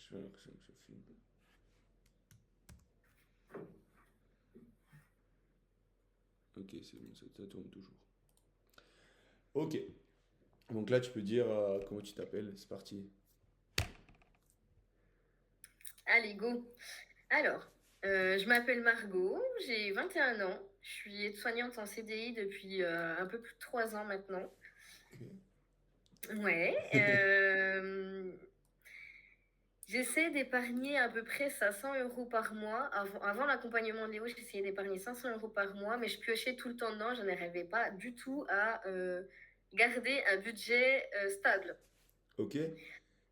J'ai l'impression que ça filme. Ok, c'est bon, ça tourne toujours. Ok. Donc là, tu peux dire comment tu t'appelles. C'est parti. Allez, go. Alors, je m'appelle Margot, j'ai 21 ans, je suis aide-soignante en CDI depuis un peu plus de 3 ans maintenant. Ouais, j'essaie d'épargner à peu près 500 euros par mois. Avant l'accompagnement de Léo, j'essayais d'épargner 500 euros par mois, mais je piochais tout le temps dedans, je n'arrivais pas du tout à garder un budget stable. Ok.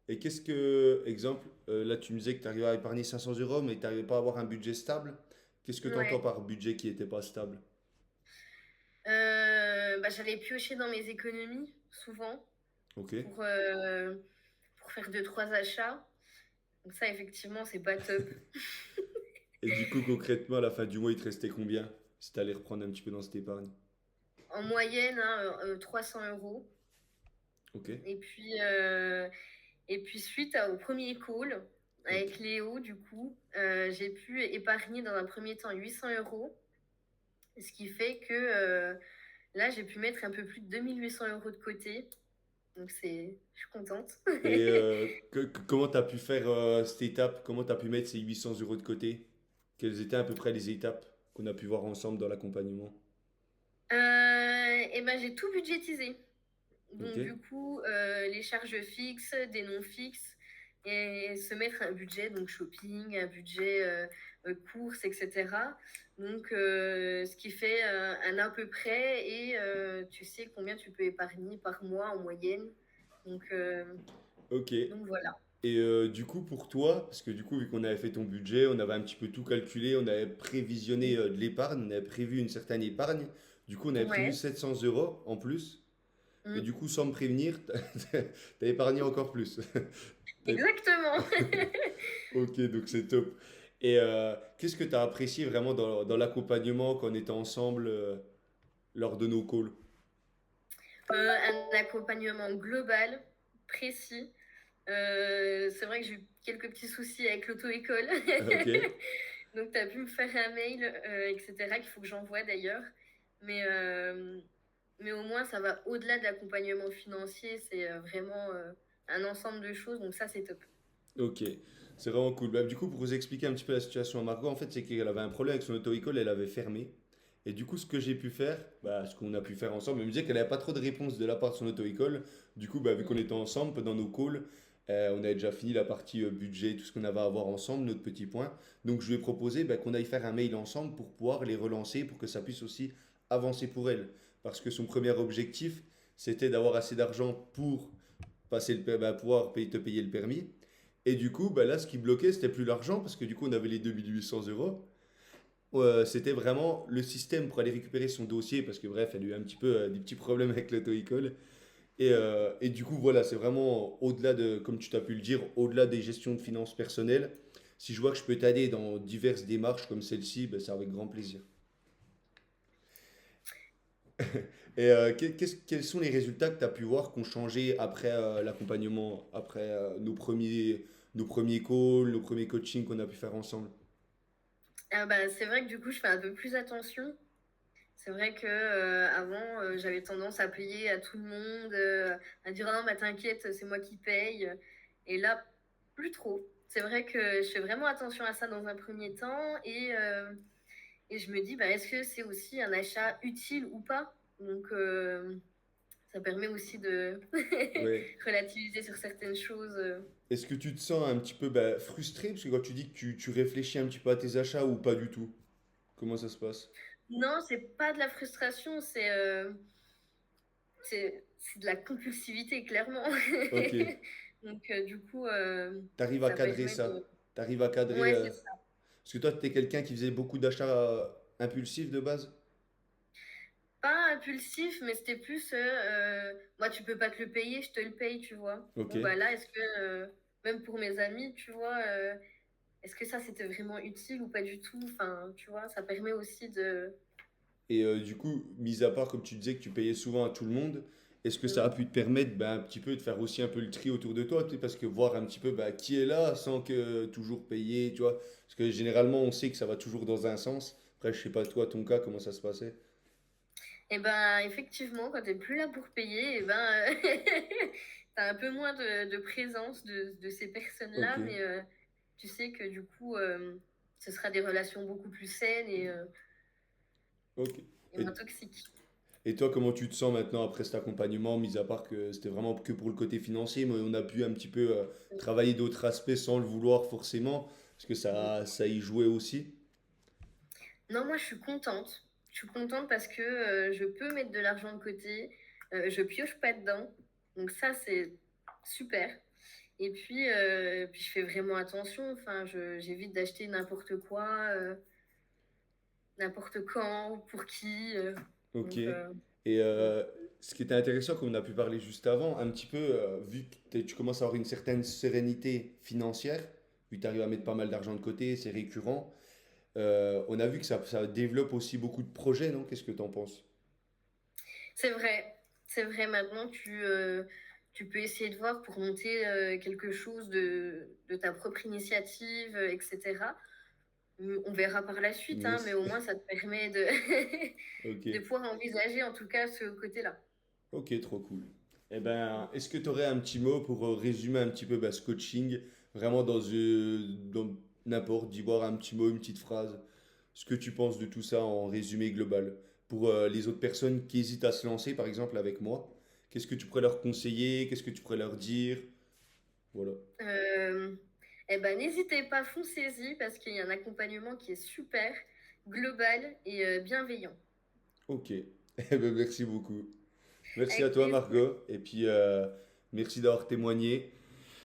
Et qu'est-ce que, exemple, là tu me disais que tu arrivais à épargner 500 euros, mais tu n'arrivais pas à avoir un budget stable. Qu'est-ce que tu entends Ouais. par budget qui n'était pas stable? Bah, j'allais piocher dans mes économies, souvent, Ok. pour, euh, pour faire deux, trois achats. Donc ça, effectivement, c'est pas top. Et du coup, concrètement, à la fin du mois, il te restait combien? Si tu allais reprendre un petit peu dans cette épargne. En moyenne, hein, 300 euros. Ok. Et puis suite au premier call Ok. avec Léo, du coup, j'ai pu épargner dans un premier temps 800 euros. Ce qui fait que là, j'ai pu mettre un peu plus de 2 800 euros de côté. Donc je suis contente. Et comment tu as pu faire cette étape? Comment tu as pu mettre ces 800 euros de côté? Quelles étaient à peu près les étapes qu'on a pu voir ensemble dans l'accompagnement? Et ben, j'ai tout budgétisé. Ok. Donc, du coup, les charges fixes, des non fixes, et se mettre un budget, donc shopping, un budget courses, etc. Donc, ce qui fait un à peu près, et tu sais combien tu peux épargner par mois en moyenne. Donc, euh, Ok. donc voilà. Et du coup, pour toi, parce que du coup, vu qu'on avait fait ton budget, on avait un petit peu tout calculé, on avait prévisionné de l'épargne, on avait prévu une certaine épargne. Du coup, on avait prévu Ouais. 700 euros en plus. Et du Mm. coup, sans me prévenir, t'as épargné encore plus. T'as- Exactement. Ok, donc c'est top. Et qu'est-ce que tu as apprécié vraiment dans l'accompagnement quand on était ensemble lors de nos calls? Un accompagnement global, précis. C'est vrai que j'ai eu quelques petits soucis avec l'auto-école. Ok. Donc, tu as pu me faire un mail, etc., qu'il faut que j'envoie d'ailleurs. Mais, euh, mais au moins, ça va au-delà de l'accompagnement financier. C'est vraiment un ensemble de choses. Donc, ça, c'est top. Ok, c'est vraiment cool. Bah, du coup, pour vous expliquer un petit peu la situation à Margot, en fait, c'est qu'elle avait un problème avec son auto-école, elle avait fermé. Et du coup, ce que j'ai pu faire, bah, ce qu'on a pu faire ensemble, elle me disait qu'elle n'avait pas trop de réponses de la part de son auto-école. Du coup, bah, vu qu'on Mm. était ensemble pendant nos calls, on avait déjà fini la partie budget, tout ce qu'on avait à voir ensemble, notre petit point. Donc, je lui ai proposé bah, qu'on aille faire un mail ensemble pour pouvoir les relancer, pour que ça puisse aussi avancer pour elle. Parce que son premier objectif, c'était d'avoir assez d'argent pour pouvoir te payer le permis. Et du coup, bah là, ce qui bloquait, c'était plus l'argent, parce que du coup, on avait les 2800 euros. C'était vraiment le système pour aller récupérer son dossier, parce que bref, elle a eu un petit peu des petits problèmes avec l'auto-école. Et du coup, voilà, c'est vraiment au-delà de, comme tu t'as pu le dire, au-delà des gestions de finances personnelles. Si je vois que je peux t'aider dans diverses démarches comme celle-ci, bah, c'est avec grand plaisir. Et quels sont les résultats que tu as pu voir qui ont changé après l'accompagnement, après nos premiers calls, nos premiers coachings qu'on a pu faire ensemble? Ah bah, c'est vrai que du coup, je fais un peu plus attention. C'est vrai que avant, j'avais tendance à payer à tout le monde, à dire ah non, bah t'inquiète, c'est moi qui paye. Et là, plus trop. C'est vrai que je fais vraiment attention à ça dans un premier temps et je me dis bah est-ce que c'est aussi un achat utile ou pas? Donc ça permet aussi de Ouais. relativiser sur certaines choses. Est-ce que tu te sens un petit peu bah, frustré? Parce que quand tu dis que tu réfléchis un petit peu à tes achats ou pas du tout? Comment ça se passe? Non, c'est pas de la frustration, c'est de la compulsivité, clairement. Ok. Donc, du coup, T'arrives à ça cadrer permet ça. de. T'arrives à cadrer. Ouais, c'est ça. Parce que toi, t'es quelqu'un qui faisait beaucoup d'achats impulsifs de base? Pas impulsif, mais c'était plus, moi, tu peux pas te le payer, je te le paye, tu vois. Ok. Bon, bah là, est-ce que, même pour mes amis, tu vois, est-ce que ça, c'était vraiment utile ou pas du tout? Enfin, tu vois, ça permet aussi de. Et du coup, mis à part, comme tu disais, que tu payais souvent à tout le monde, est-ce que ça a Mm. pu te permettre un petit peu de faire aussi un peu le tri autour de toi, tu sais, parce que voir un petit peu qui est là sans que toujours payer, tu vois. Parce que généralement, on sait que ça va toujours dans un sens. Après, je sais pas toi, ton cas, comment ça se passait. Et ben effectivement, quand t'es plus là pour payer, et ben t'as un peu moins de présence de ces Ok, personnes-là, mais tu sais que du coup, ce sera des relations beaucoup plus saines ok. et Et, moins toxiques. et toi, comment tu te sens maintenant après cet accompagnement, mis à part que c'était vraiment que pour le côté financier, mais on a pu un petit peu travailler d'autres aspects sans le vouloir forcément, parce que ça y jouait aussi. Non, moi, je suis contente. Je suis contente parce que je peux mettre de l'argent de côté. Je pioche pas dedans. Donc ça, c'est super. Et puis, je fais vraiment attention. Enfin, j'évite d'acheter n'importe quoi, n'importe quand, pour qui. Ok. Donc, Et ce qui était intéressant, comme on a pu parler juste avant, un petit peu, vu que tu commences à avoir une certaine sérénité financière, vu que tu arrives à mettre pas mal d'argent de côté, c'est récurrent, on a vu que ça développe aussi beaucoup de projets, non? Qu'est-ce que tu en penses? c'est vrai. C'est vrai, maintenant, tu peux essayer de voir pour monter quelque chose de ta propre initiative, etc. On verra par la suite, hein, mais Yes. au moins ça te permet Ok. de pouvoir envisager en tout cas ce côté-là. Ok, trop cool. Eh ben, est-ce que tu aurais un petit mot pour résumer un petit peu ce coaching, vraiment dans n'importe, d'y voir un petit mot, une petite phrase, ce que tu penses de tout ça en résumé global. Pour les autres personnes qui hésitent à se lancer, par exemple avec moi, qu'est-ce que tu pourrais leur conseiller? Qu'est-ce que tu pourrais leur dire? Voilà. Euh, eh ben, n'hésitez pas, foncez-y parce qu'il y a un accompagnement qui est super, global et bienveillant. Ok. Eh ben, merci beaucoup. Merci à Avec toi, plaisir. Margot. Et puis, merci d'avoir témoigné.